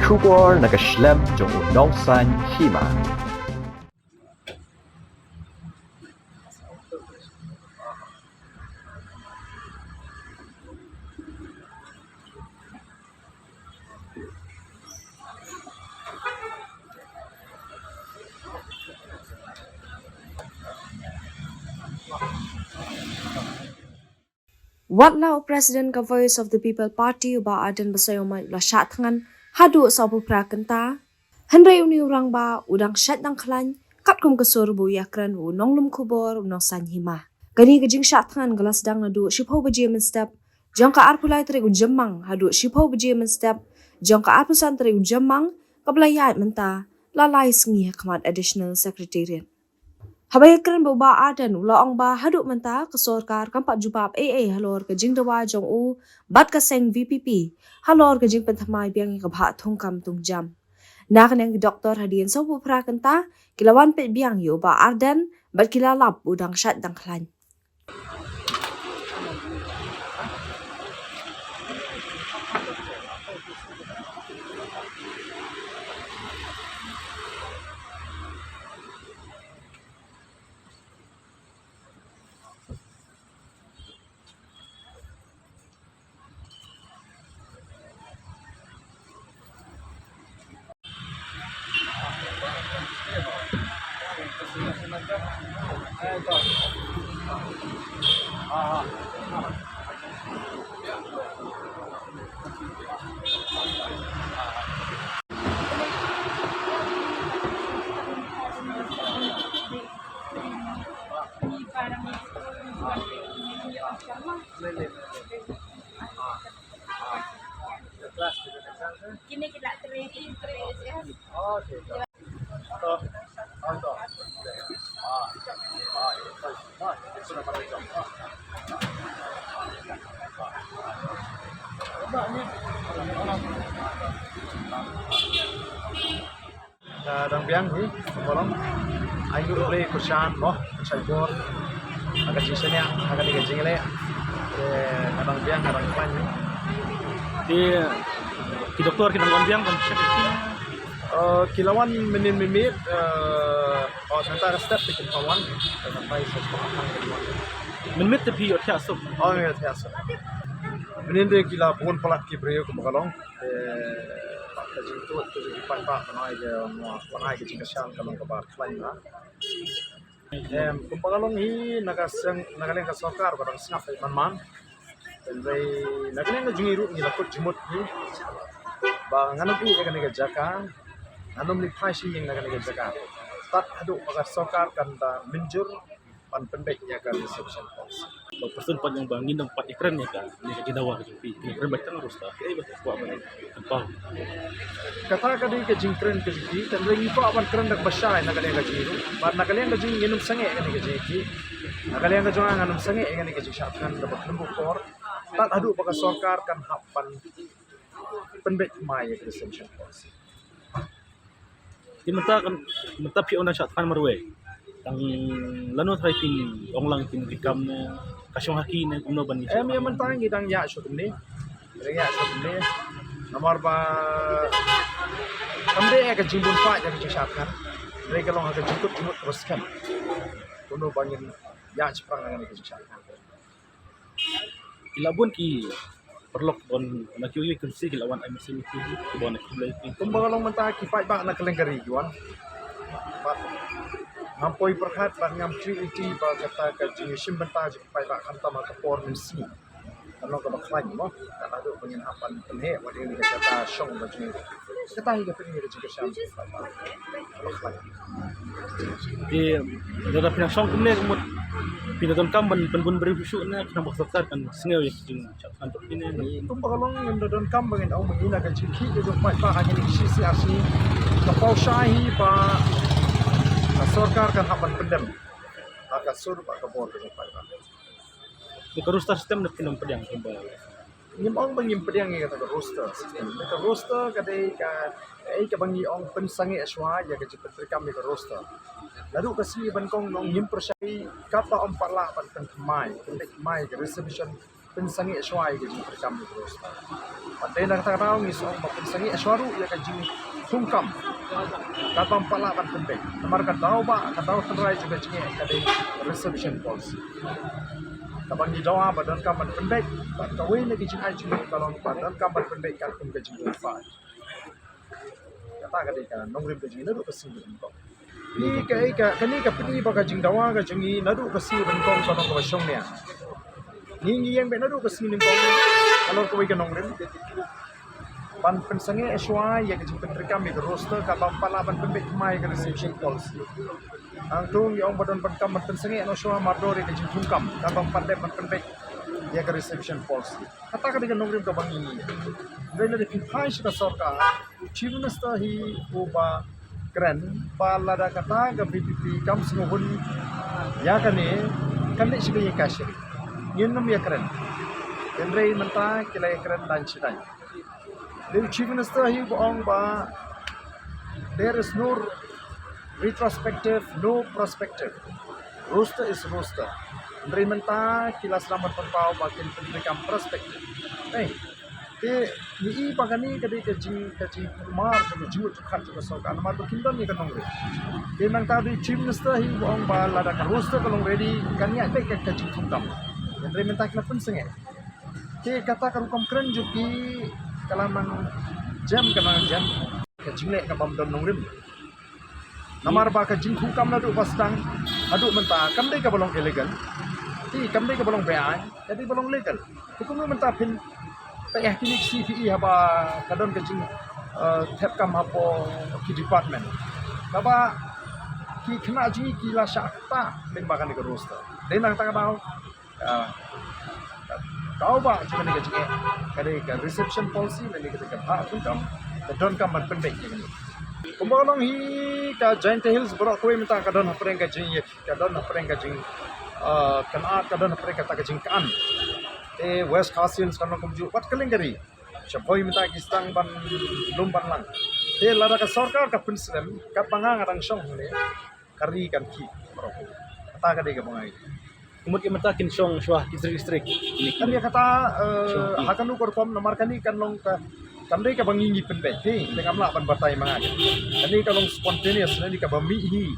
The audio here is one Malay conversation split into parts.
Kubor nakaslem jong unongsan hima. Watlau President ka Voice of the People Party ba adan basayoma la syatngan hadu sa prakenta handai uni urang ba udang syat dang klan kat kum kesur bu yakran u nonglum kubor nong san hima gani gajing syatngan gelas dang nadu shipho baje men step jong ka arpulai tri u jemang hadu shipho baje men step jong ka arpusan tri u jemang kablayat menta lalai sengi khmat additional secretariat Habayakran ba adan ulaong ba haduk menta ke sorkar kampak jubab AA halor ke jing dawa jong u bat ka seng VPP halor ke jing penthamai biang ke bha thongkam tungjam nakan yang doktor hadian so prakenta kilawan pet biang yo ba ardan bat kilalap udang syat dang klan Kini kita training ya. Dang biang hi bolong ayu le kushan mo saibor agak jisnya agak diga jingele dang biang dang pan di doktor kita ngomong biang kan kilawan mimit sementara step bikin kawan sampai menmit tapi ya tiasuk ya tiasa de kila pun pelat kibreo ke magalong kajing tu jadi pan panai ke panai ke jingkasang kalau ke bar klaim lah kumpagalong hi nagaleng ka sokar barang snap man dan nagaleng na jungiru ni lakot jumut hi ba ngano pi ka ni jaka anom li phai sing na ka jaka tat hadu ka sokar kan da minjur pan pendek ya kan solution policy person pan yang bangin ng ikran ya kan ni ginawa ka pi ikran ba tan rusta buat apa tampang kata ka di ka jingkren ka jiki dan ringi pa apan kren dak basay nagaleng ka jiru ba nagaleng ka jing nginum sange ka ni ka jiki nagaleng ka jonga nganum sange ka ni ka jishat kan da baklembu kor tat hadu ka sokar kan hapan pendek mai ka solution policy di menta pi ona syat kan marwe tang lano try tin ong lang tin dikam na kasyong haki na kumno ban ni yang mentang gidang ya syukum ni nomor ba kamde ka jimbun pa ya ka jishat kan mereka long ka jikut jumut terus kan kuno bangin ya sprang ngani ka jishat kan ilabun ki perlok on nakiyo kunsi kilawan ay mesin ki bon kulay ki kumbagalong menta kipai ba na kalenggari yuan ngampoi perhat ba ngam treaty ba kata ka jingisim benta kipai ba kanta ma performance ni kalau ka baklan mo kata do pengin hapan penhe wa dia kata syong ba jingi kata hi ka pengi ka jingi syam di dalam pinasong kumne kumut pinadon kamban penbun berifusuk na kenapa serta kan sengaja ya jing kan ini kumbagalong yang don kam bangin au mengina ka jingi do pai ba hanya ni sisi asli ka pau shahi ba sorkar kan hapan pendem maka sur ba ka bor ka pai ba di roster sistem na pinang pedang kembali Nyimong bangim pedang yang kata roster sistem ka roster kadai ka ka bangi ong pensangi aswa ya ka cepet rekam ka roster lalu kasi bankong nong nyim persai kata om parla pan mai pendek mai ka reservation pensangi aswai ke jing perkam ni terus. Pandai nak kata tahu ni soal pensangi aswaru ya ke jing sungkam. Kapam pala kan pendek. Namar ka tahu ba ka tahu terai juga jing kade reception policy. Kapag di dawa badan kaman pendek, bat kawin lagi jing ai jing kalau badan kaman pendek kan pun ke jing fa. Kata kade kan nongrim ke jing nadu kesing bentong. Ni ka kani ka pini ba ka jing dawa ka jing nadu kesing bentong kalau ka syong ni. Ni yang ben nadu kesing bentong kalau ka wi ka nongrim. Ban pensange aswai ya kejing pentrikam mi roster ka palaban pembek mai ka reception policy. Ang tung yang badan penkam pensange aswai mardore kejing tungkam ka pandai pembek ya ka reception policy. Kata ka dengan nongrim ka bangi ni. Dahil na pinay ka sorka chief minister hi uba keren pala da kata ka BPP kam sumuhun ya kani kandik siya kasih. Yun nam ya keren. Kendrai menta kilay keren dan citai. The Chief Minister he boong ba there is no retrospective, no prospective. Roster is roster. Dari menta kilas selamat perpau bagian pendidikan prospektif. Ni pagani kadi kajing kumar kadi jumut tukhat juga sokan mar kindan ni kanong re. Nang tadi Chief Minister he boong ba lada ka roster kalong ready kanya te kajing tukam. Dari menta kila pensenge. Kata karukom keren juki kalaman jam kajing lek kabam don nongrim namar ba kajing hukam na do pastang adu menta kamdai ka balong illegal kamdai ka balong beai jadi balong legal hukum menta pin tayah kinik CVE haba kadon kajing tap kam hapo ki department baba ki kena ji ki la syakta len bakan ke roster den nang ta ba tahu ba cuma ni kecik kada reception policy ni kita hak tungkam don kam pendek ni kumbolong hi ka Giant Hills borok koi minta kadon apreng ka jing kadon apreng ka jing kana kadon apreng ka ta jing kan West Khasian kana kumju wat keleng gari chapoi minta kistang ban lumban lang lara ka sarkar ka prinsip ka pangang arang song ni kari kan ki borok kata ka de ka bangai Umut yang menta kin syong syuah distrik kan dia kata hakan ukur kom nomor kani kan long kan dia ka bangingi penbet ni dengan lah ban batai mangan kan ni kalong spontaneous ni ka bami hi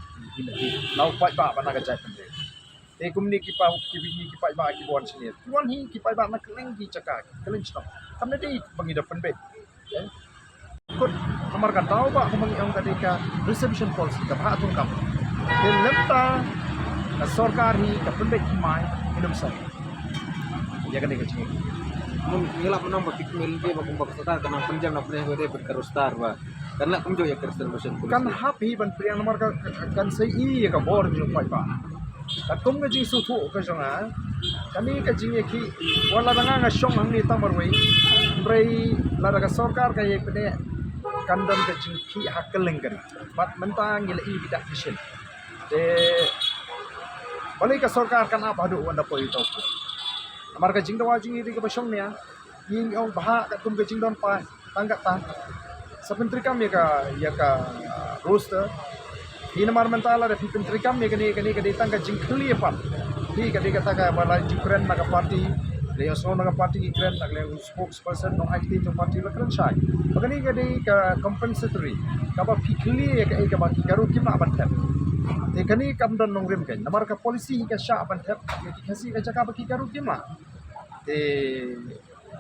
lau pai ba ban ka jai penbet kum ni ki pa ki pai ba ki bon sini tuan hi ki pai ba na keleng ki cakak keleng stop kan dia bangi da penbet kut nomor kan tahu ba kung ang kadika reception policy ka ha tung kam lemta सरकार ही कपड़े की my minum sah. Ya kan kecil. Ngilap menang bakit milih bakung bakta kanang panjang na pernah gede berkarustar ba. Karena kumjo ya kersen Kan happy ban priang nomor kan sei ya ka bor ni pai pa. Kan kum ngajing sutu ka jonga. Kami kajing ki wala nga syong ang ni tamar wei. Rei lara ka sarkar ka ye pede kandam kajing ki hakeleng kan. Bat mentang ngila i bidak mission. Balik ke sarkar kan apa do wanda poi to ko amar ka jingdawa jing iri ka basyong niya ing ong baha ka tum ka jingdon pa tanggak ta sa pentrikam ya ka roster hinamar mentala da pentrikam ya kani tangga jing clear pa di kata ka bala jikren na ka party le so na ka party ikren na le spokesperson no IT to party la kren sai bagani ka compensatory ka ba fikli ka baki karu kimna ban kani kam don nongrim kan namar ka polisi ka sya ban thep ki kasi ka jaka baki karu kimla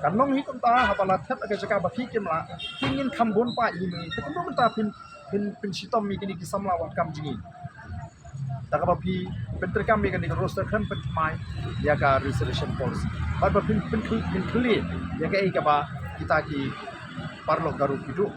kanong hi ta hapala thep ka jaka baki kimla kingin khambon pa ini te kum ta pin sitom mi kini kisamla wat kam jingi taka bapi pentrikam mi kani roster kan pet mai ya ka reservation policy ba pin clear ya ka ba kita ki parlo garu hidup